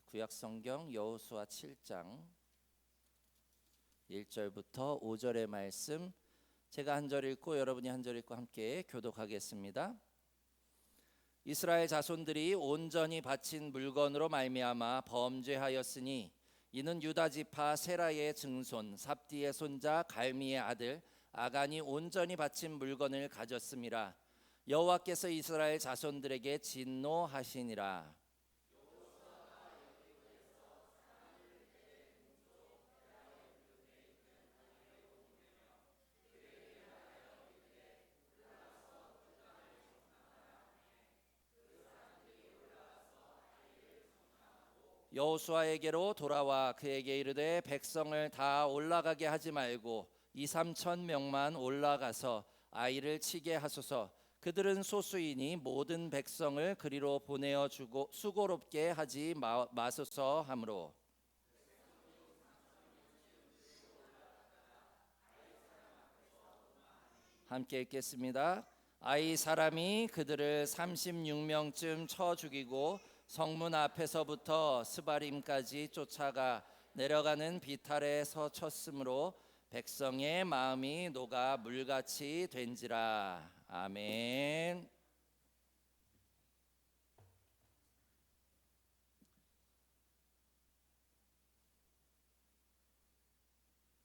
구약성경 여호수아 7장 1절부터 5절의 말씀, 제가 한 절 읽고 여러분이 한 절 읽고 함께 교독하겠습니다. 이스라엘 자손들이 온전히 바친 물건으로 말미암아 범죄하였으니 이는 유다 지파 세라의 증손 삽디의 손자 갈미의 아들 아간이 온전히 바친 물건을 가졌음이라. 여호와께서 이스라엘 자손들에게 진노하시니라. 여호수아에게로 돌아와 그에게 이르되 백성을 다 올라가게 하지 말고 2-3천 명만 올라가서 아이를 치게 하소서. 그들은 소수이니 모든 백성을 그리로 보내어 주고 수고롭게 하지 마소서 하므로. 함께 읽겠습니다. 아이 사람이 그들을 36명쯤 쳐 죽이고 성문 앞에서부터 스바림까지 쫓아가 내려가는 비탈에 서 쳤으므로 백성의 마음이 녹아 물같이 된지라. 아멘.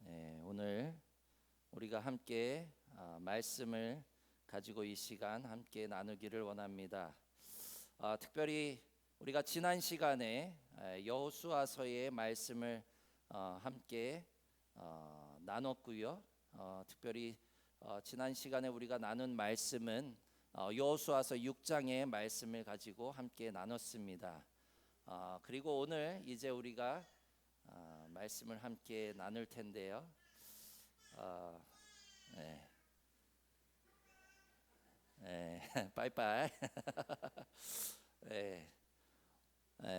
네, 오늘 우리가 함께 말씀을 가지고 이 시간 함께 나누기를 원합니다. 특별히 우리가 지난 시간에 여호수아서의 말씀을 함께 나눴고요. 특별히 지난 시간에 우리가 나눈 말씀은 여호수아서 6장의 말씀을 가지고 함께 나눴습니다. 그리고 오늘 이제 우리가 말씀을 함께 나눌 텐데요. 빠이빠이.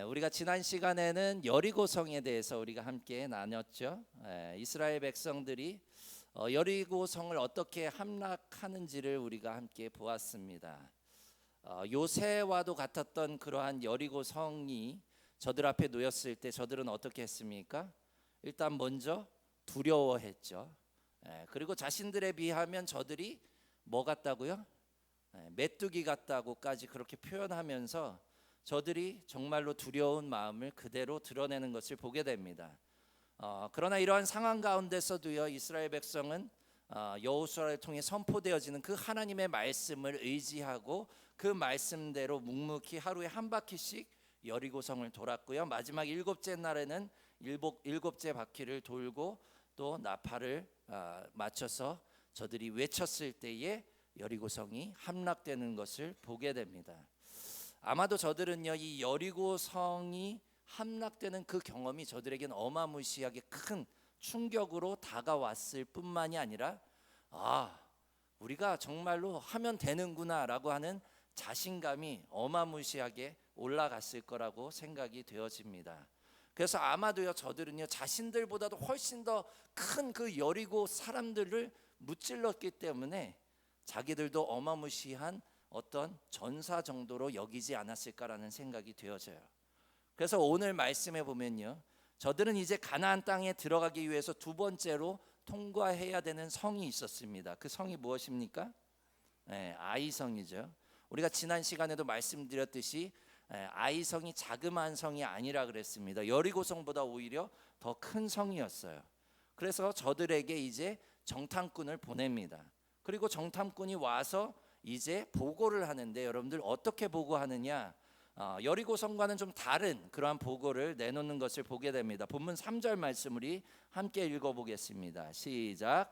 우리가 지난 시간에는 여리고성에 대해서 우리가 함께 나눴죠. 이스라엘 백성들이 여리고성을 어떻게 함락하는지를 우리가 함께 보았습니다. 요새와도 같았던 그러한 여리고성이 저들 앞에 놓였을 때 저들은 어떻게 했습니까? 일단 먼저 두려워했죠. 그리고 자신들에 비하면 저들이 뭐 같다고요? 메뚜기 같다고까지 그렇게 표현하면서 저들이 정말로 두려운 마음을 그대로 드러내는 것을 보게 됩니다. 그러나 이러한 상황 가운데서도요, 이스라엘 백성은 여호수아를 통해 선포되어지는 그 하나님의 말씀을 의지하고 그 말씀대로 묵묵히 하루에 한 바퀴씩 여리고성을 돌았고요. 마지막 일곱째 날에는 일곱째 바퀴를 돌고 또 나팔을 맞춰서 저들이 외쳤을 때에 여리고성이 함락되는 것을 보게 됩니다. 아마도 저들은요, 이 여리고성이 함락되는 그 경험이 저들에게는 어마무시하게 큰 충격으로 다가왔을 뿐만이 아니라 우리가 정말로 하면 되는구나 라고 하는 자신감이 어마무시하게 올라갔을 거라고 생각이 되어집니다. 그래서 아마도요, 저들은요, 자신들보다도 훨씬 더 큰 그 여리고 사람들을 무찔렀기 때문에 자기들도 어마무시한 어떤 전사 정도로 여기지 않았을까라는 생각이 되어져요. 그래서 오늘 말씀에 보면요, 저들은 이제 가나안 땅에 들어가기 위해서 두 번째로 통과해야 되는 성이 있었습니다. 그 성이 무엇입니까? 아이성이죠. 우리가 지난 시간에도 말씀드렸듯이 아이성이 자그마한 성이 아니라 그랬습니다. 여리고성보다 오히려 더 큰 성이었어요. 그래서 저들에게 이제 정탐꾼을 보냅니다. 그리고 정탐꾼이 와서 이제 보고를 하는데, 여러분들 어떻게 보고하느냐? 여리고성과는 좀 다른 그러한 보고를 내놓는 것을 보게 됩니다. 본문 3절 말씀 우리 함께 읽어보겠습니다. 시작.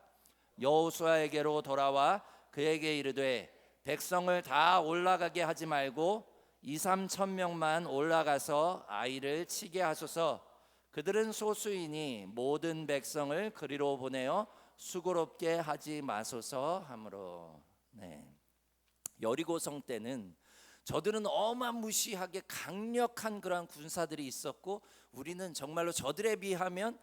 여호수아에게로 돌아와 그에게 이르되 백성을 다 올라가게 하지 말고 2-3천 명만 올라가서 아이를 치게 하소서. 그들은 소수이니 모든 백성을 그리로 보내어 수고롭게 하지 마소서 하므로. 여리고성 때는 저들은 어마무시하게 강력한 그러한 군사들이 있었고, 우리는 정말로 저들에 비하면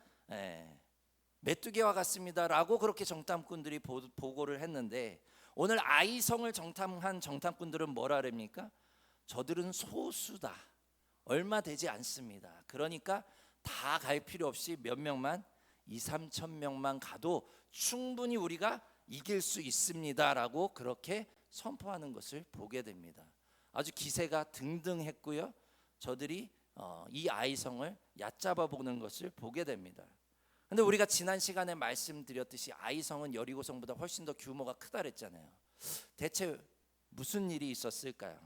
메뚜기와 같습니다라고 그렇게 정탐꾼들이 보고를 했는데, 오늘 아이성을 정탐한 정탐꾼들은 뭐라 그럽니까? 저들은 소수다. 얼마 되지 않습니다. 그러니까 다 갈 필요 없이 몇 명만 2-3천 명만 가도 충분히 우리가 이길 수 있습니다라고 그렇게 선포하는 것을 보게 됩니다. 아주 기세가 등등했고요. 저들이 이 아이성을 얕잡아 보는 것을 보게 됩니다. 근데 우리가 지난 시간에 말씀드렸듯이 아이성은 여리고성보다 훨씬 더 규모가 크다 그랬잖아요. 대체 무슨 일이 있었을까요?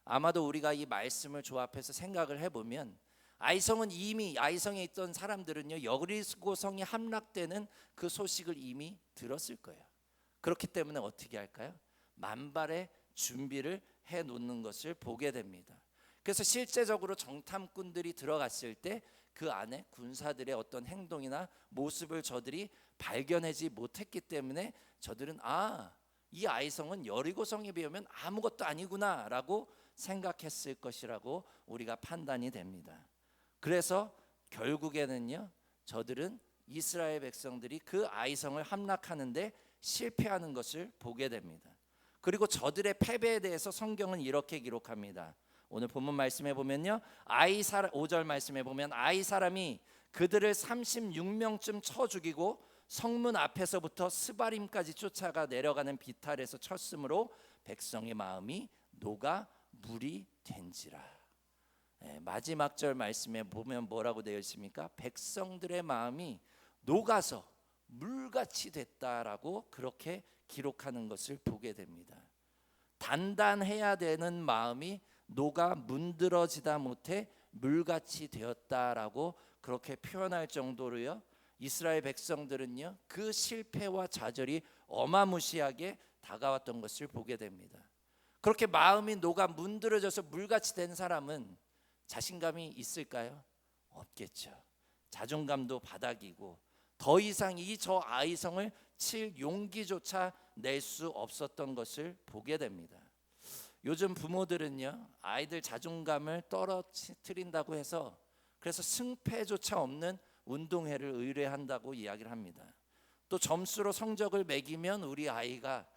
아마도 우리가 이 말씀을 조합해서 생각을 해보면 아이성은 이미 아이성에 있던 사람들은요 여리고성이 함락되는 그 소식을 이미 들었을 거예요. 그렇기 때문에 어떻게 할까요? 만발의 준비를 해 놓는 것을 보게 됩니다. 그래서 실제적으로 정탐꾼들이 들어갔을 때 그 안에 군사들의 어떤 행동이나 모습을 저들이 발견하지 못했기 때문에 저들은 이 아이성은 여리고성에 비하면 아무것도 아니구나라고 생각했을 것이라고 우리가 판단이 됩니다. 그래서 결국에는요 저들은 이스라엘 백성들이 그 아이성을 함락하는데 실패하는 것을 보게 됩니다. 그리고 저들의 패배에 대해서 성경은 이렇게 기록합니다. 오늘 본문 말씀해 보면요 5절 말씀해 보면 아이 사람이 그들을 36명쯤 쳐 죽이고 성문 앞에서부터 스바림까지 쫓아가 내려가는 비탈에서 쳤으므로 백성의 마음이 녹아 물이 된지라. 마지막 절 말씀에 보면 뭐라고 되어 있습니까? 백성들의 마음이 녹아서 물같이 됐다라고 그렇게 기록하는 것을 보게 됩니다. 단단해야 되는 마음이 녹아 문드러지다 못해 물같이 되었다라고 그렇게 표현할 정도로요 이스라엘 백성들은요 그 실패와 좌절이 어마무시하게 다가왔던 것을 보게 됩니다. 그렇게 마음이 녹아 문드러져서 물같이 된 사람은 자신감이 있을까요? 없겠죠. 자존감도 바닥이고 더 이상 저 아이성을 칠 용기조차 낼 수 없었던 것을 보게 됩니다. 요즘 부모들은요 아이들 자존감을 떨어뜨린다고 해서 그래서 승패조차 없는 운동회를 의뢰한다고 이야기를 합니다. 또 점수로 성적을 매기면 우리 아이가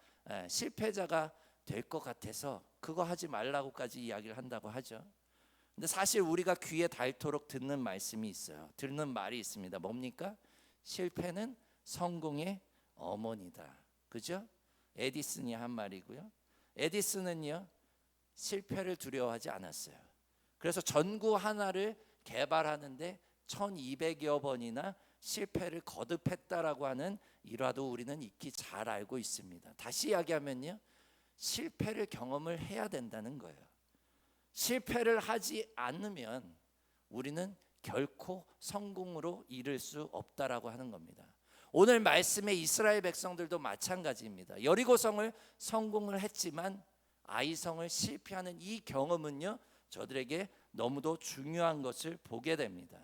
실패자가 될 것 같아서 그거 하지 말라고까지 이야기를 한다고 하죠. 근데 사실 우리가 귀에 닳도록 듣는 말씀이 있어요. 듣는 말이 있습니다. 뭡니까? 실패는 성공의 어머니다. 그죠? 에디슨이 한 말이고요. 에디슨은요 실패를 두려워하지 않았어요. 그래서 전구 하나를 개발하는데 1200여 번이나 실패를 거듭했다라고 하는 일화도 우리는 익히 잘 알고 있습니다. 다시 이야기하면요 실패를 경험을 해야 된다는 거예요. 실패를 하지 않으면 우리는 결코 성공으로 이를 수 없다라고 하는 겁니다. 오늘 말씀의 이스라엘 백성들도 마찬가지입니다. 여리고성을 성공을 했지만 아이성을 실패하는 이 경험은요 저들에게 너무도 중요한 것을 보게 됩니다.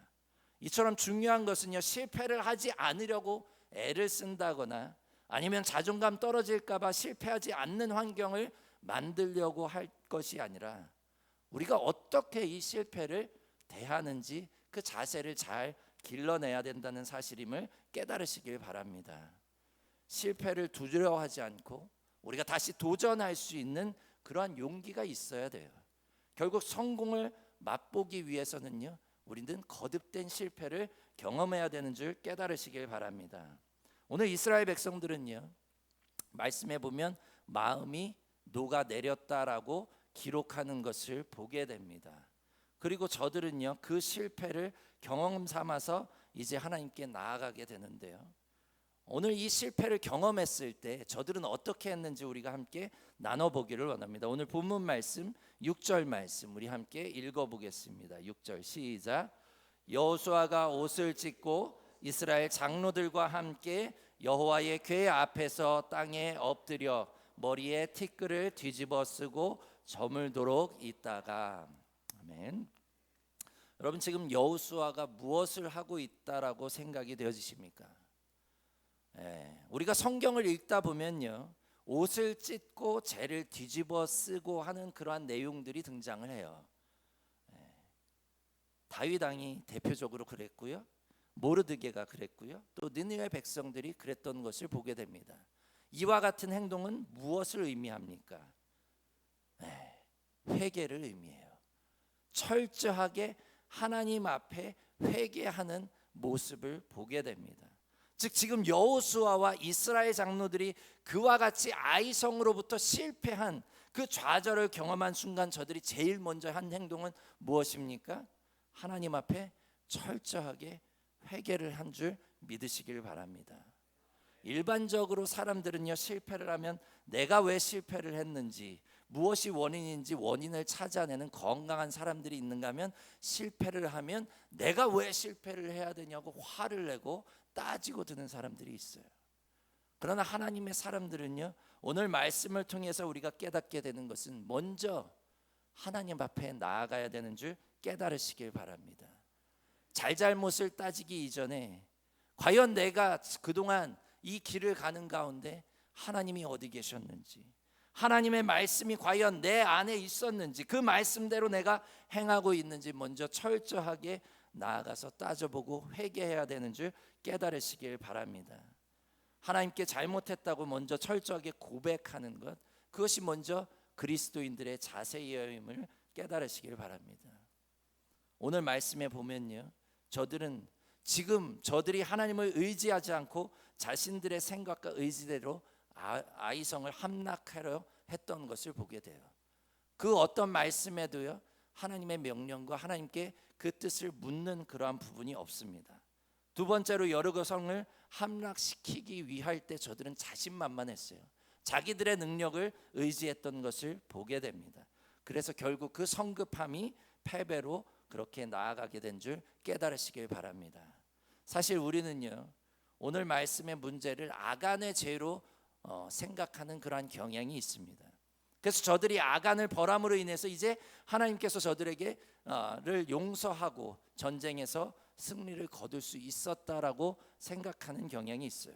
이처럼 중요한 것은요 실패를 하지 않으려고 애를 쓴다거나 아니면 자존감 떨어질까 봐 실패하지 않는 환경을 만들려고 할 것이 아니라 우리가 어떻게 이 실패를 대하는지 그 자세를 잘 길러내야 된다는 사실임을 깨달으시길 바랍니다. 실패를 두려워하지 않고 우리가 다시 도전할 수 있는 그러한 용기가 있어야 돼요. 결국 성공을 맛보기 위해서는요 우리는 거듭된 실패를 경험해야 되는 줄 깨달으시길 바랍니다. 오늘 이스라엘 백성들은요 말씀해 보면 마음이 녹아내렸다라고 기록하는 것을 보게 됩니다. 그리고 저들은요 그 실패를 경험 삼아서 이제 하나님께 나아가게 되는데요. 오늘 이 실패를 경험했을 때 저들은 어떻게 했는지 우리가 함께 나눠보기를 원합니다. 오늘 본문 말씀 6절 말씀 우리 함께 읽어보겠습니다. 6절 시작. 여호수아가 옷을 찢고 이스라엘 장로들과 함께 여호와의 궤 앞에서 땅에 엎드려 머리에 티끌을 뒤집어 쓰고 저물도록 있다가. 아멘. 여러분 지금 여호수아가 무엇을 하고 있다라고 생각이 되어지십니까? 우리가 성경을 읽다 보면요 옷을 찢고 재를 뒤집어 쓰고 하는 그러한 내용들이 등장을 해요. 다윗 왕이 대표적으로 그랬고요, 모르드게가 그랬고요, 또 느느웨 백성들이 그랬던 것을 보게 됩니다. 이와 같은 행동은 무엇을 의미합니까? 회개를 의미해요. 철저하게 하나님 앞에 회개하는 모습을 보게 됩니다. 즉 지금 여호수아와 이스라엘 장로들이 그와 같이 아이성으로부터 실패한 그 좌절을 경험한 순간 저들이 제일 먼저 한 행동은 무엇입니까? 하나님 앞에 철저하게 회개를 한 줄 믿으시길 바랍니다. 일반적으로 사람들은요, 실패를 하면 내가 왜 실패를 했는지, 무엇이 원인인지 원인을 찾아내는 건강한 사람들이 있는가 하면, 실패를 하면 내가 왜 실패를 해야 되냐고 화를 내고 따지고 드는 사람들이 있어요. 그러나 하나님의 사람들은요, 오늘 말씀을 통해서 우리가 깨닫게 되는 것은 먼저 하나님 앞에 나아가야 되는 줄 깨달으시길 바랍니다. 잘잘못을 따지기 이전에 과연 내가 그동안 이 길을 가는 가운데 하나님이 어디 계셨는지, 하나님의 말씀이 과연 내 안에 있었는지, 그 말씀대로 내가 행하고 있는지 먼저 철저하게 나아가서 따져보고 회개해야 되는 줄 깨달으시길 바랍니다. 하나님께 잘못했다고 먼저 철저하게 고백하는 것, 그것이 먼저 그리스도인들의 자세임을 깨달으시길 바랍니다. 오늘 말씀에 보면요, 저들이 하나님을 의지하지 않고 자신들의 생각과 의지대로 아이성을 함락하려 했던 것을 보게 돼요. 그 어떤 말씀에도요, 하나님의 명령과 하나님께 그 뜻을 묻는 그러한 부분이 없습니다. 두 번째로 여리고성을 함락시키기 위할 때 저들은 자신만만했어요. 자기들의 능력을 의지했던 것을 보게 됩니다. 그래서 결국 그 성급함이 패배로 그렇게 나아가게 된 줄 깨달으시길 바랍니다. 사실 우리는요, 오늘 말씀의 문제를 아간의 죄로 생각하는 그러한 경향이 있습니다. 그래서 저들이 아간을 벌함으로 인해서 이제 하나님께서 저들에게를 용서하고 전쟁에서 승리를 거둘 수 있었다라고 생각하는 경향이 있어요.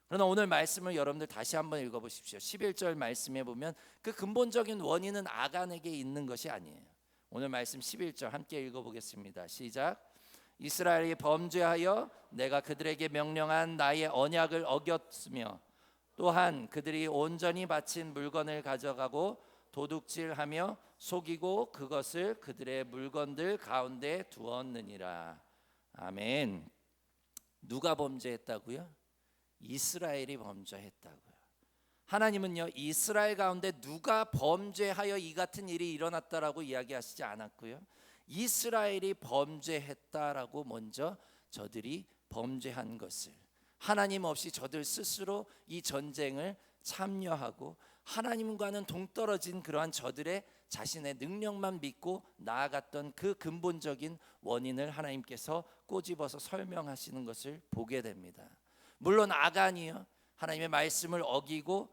그러나 오늘 말씀을 여러분들 다시 한번 읽어보십시오. 11절 말씀에 보면 그 근본적인 원인은 아간에게 있는 것이 아니에요. 오늘 말씀 11절 함께 읽어보겠습니다. 시작. 이스라엘이 범죄하여 내가 그들에게 명령한 나의 언약을 어겼으며 또한 그들이 온전히 바친 물건을 가져가고 도둑질하며 속이고 그것을 그들의 물건들 가운데 두었느니라. 아멘. 누가 범죄했다고요? 이스라엘이 범죄했다고요. 하나님은요, 이스라엘 가운데 누가 범죄하여 이 같은 일이 일어났다라고 이야기하시지 않았고요, 이스라엘이 범죄했다라고 먼저 저들이 범죄한 것을, 하나님 없이 저들 스스로 이 전쟁을 참여하고 하나님과는 동떨어진 그러한 저들의 자신의 능력만 믿고 나아갔던 그 근본적인 원인을 하나님께서 꼬집어서 설명하시는 것을 보게 됩니다. 물론 아간이요, 하나님의 말씀을 어기고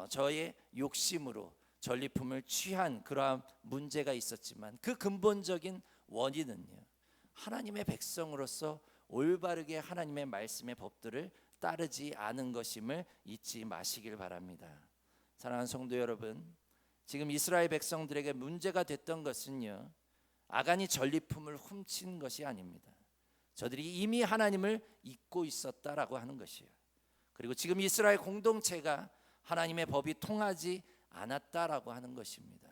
저의 욕심으로 전리품을 취한 그러한 문제가 있었지만 그 근본적인 원인은요, 하나님의 백성으로서 올바르게 하나님의 말씀의 법들을 따르지 않은 것임을 잊지 마시길 바랍니다. 사랑하는 성도 여러분, 지금 이스라엘 백성들에게 문제가 됐던 것은요, 아간이 전리품을 훔친 것이 아닙니다. 저들이 이미 하나님을 잊고 있었다라고 하는 것이에요. 그리고 지금 이스라엘 공동체가 하나님의 법이 통하지 않았다라고 하는 것입니다.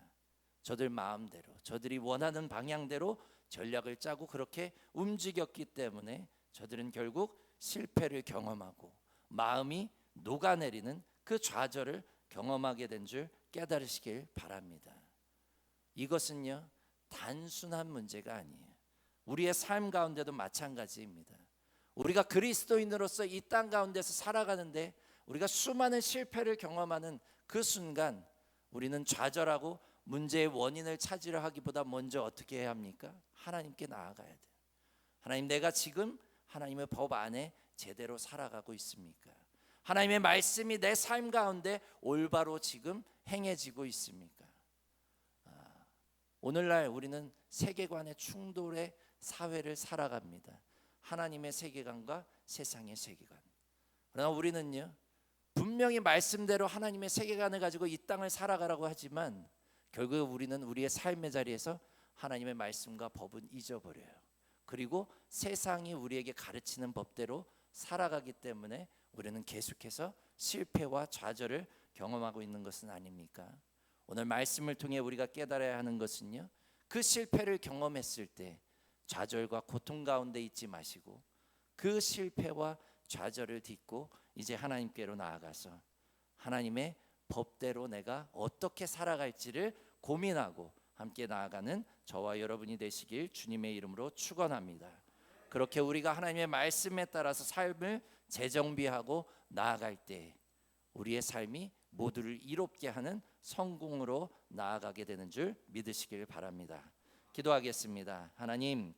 저들 마음대로, 저들이 원하는 방향대로 전략을 짜고 그렇게 움직였기 때문에 저들은 결국 실패를 경험하고 마음이 녹아내리는 그 좌절을 경험하게 된 줄 깨달으시길 바랍니다. 이것은요, 단순한 문제가 아니에요. 우리의 삶 가운데도 마찬가지입니다. 우리가 그리스도인으로서 이 땅 가운데서 살아가는데 우리가 수많은 실패를 경험하는 그 순간 우리는 좌절하고 문제의 원인을 찾으려 하기보다 먼저 어떻게 해야 합니까? 하나님께 나아가야 돼요. 하나님, 내가 지금 하나님의 법 안에 제대로 살아가고 있습니까? 하나님의 말씀이 내 삶 가운데 올바로 지금 행해지고 있습니까? 오늘날 우리는 세계관의 충돌의 사회를 살아갑니다. 하나님의 세계관과 세상의 세계관. 그러나 우리는요, 분명히 말씀대로 하나님의 세계관을 가지고 이 땅을 살아가라고 하지만 결국 우리는 우리의 삶의 자리에서 하나님의 말씀과 법은 잊어버려요. 그리고 세상이 우리에게 가르치는 법대로 살아가기 때문에 우리는 계속해서 실패와 좌절을 경험하고 있는 것은 아닙니까? 오늘 말씀을 통해 우리가 깨달아야 하는 것은요, 그 실패를 경험했을 때 좌절과 고통 가운데 있지 마시고 그 실패와 좌절을 딛고 이제 하나님께로 나아가서 하나님의 법대로 내가 어떻게 살아갈지를 고민하고 함께 나아가는 저와 여러분이 되시길 주님의 이름으로 축원합니다. 그렇게 우리가 하나님의 말씀에 따라서 삶을 재정비하고 나아갈 때 우리의 삶이 모두를 이롭게 하는 성공으로 나아가게 되는 줄 믿으시길 바랍니다. 기도하겠습니다. 하나님,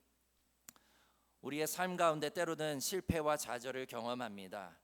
우리의 삶 가운데 때로는 실패와 좌절을 경험합니다.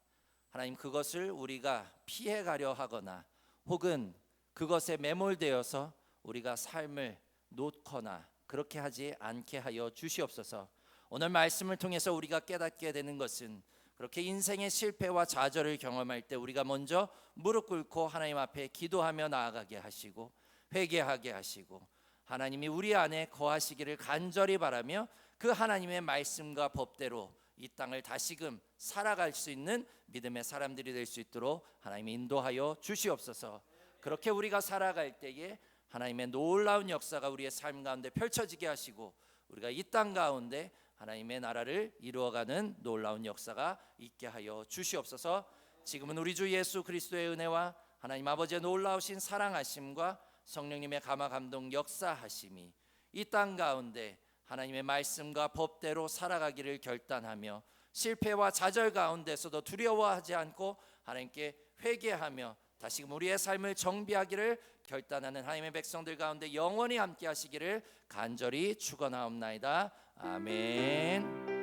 하나님, 그것을 우리가 피해가려 하거나 혹은 그것에 매몰되어서 우리가 삶을 놓거나 그렇게 하지 않게 하여 주시옵소서. 오늘 말씀을 통해서 우리가 깨닫게 되는 것은 그렇게 인생의 실패와 좌절을 경험할 때 우리가 먼저 무릎 꿇고 하나님 앞에 기도하며 나아가게 하시고 회개하게 하시고 하나님이 우리 안에 거하시기를 간절히 바라며 그 하나님의 말씀과 법대로 이 땅을 다시금 살아갈 수 있는 믿음의 사람들이 될 수 있도록 하나님이 인도하여 주시옵소서. 그렇게 우리가 살아갈 때에 하나님의 놀라운 역사가 우리의 삶 가운데 펼쳐지게 하시고 우리가 이 땅 가운데 하나님의 나라를 이루어가는 놀라운 역사가 있게 하여 주시옵소서. 지금은 우리 주 예수 그리스도의 은혜와 하나님 아버지의 놀라우신 사랑하심과 성령님의 감화 감동 역사하심이 이 땅 가운데 하나님의 말씀과 법대로 살아가기를 결단하며 실패와 좌절 가운데서도 두려워하지 않고 하나님께 회개하며 다시금 우리의 삶을 정비하기를 결단하는 하나님의 백성들 가운데 영원히 함께 하시기를 간절히 축원하옵나이다. 아멘.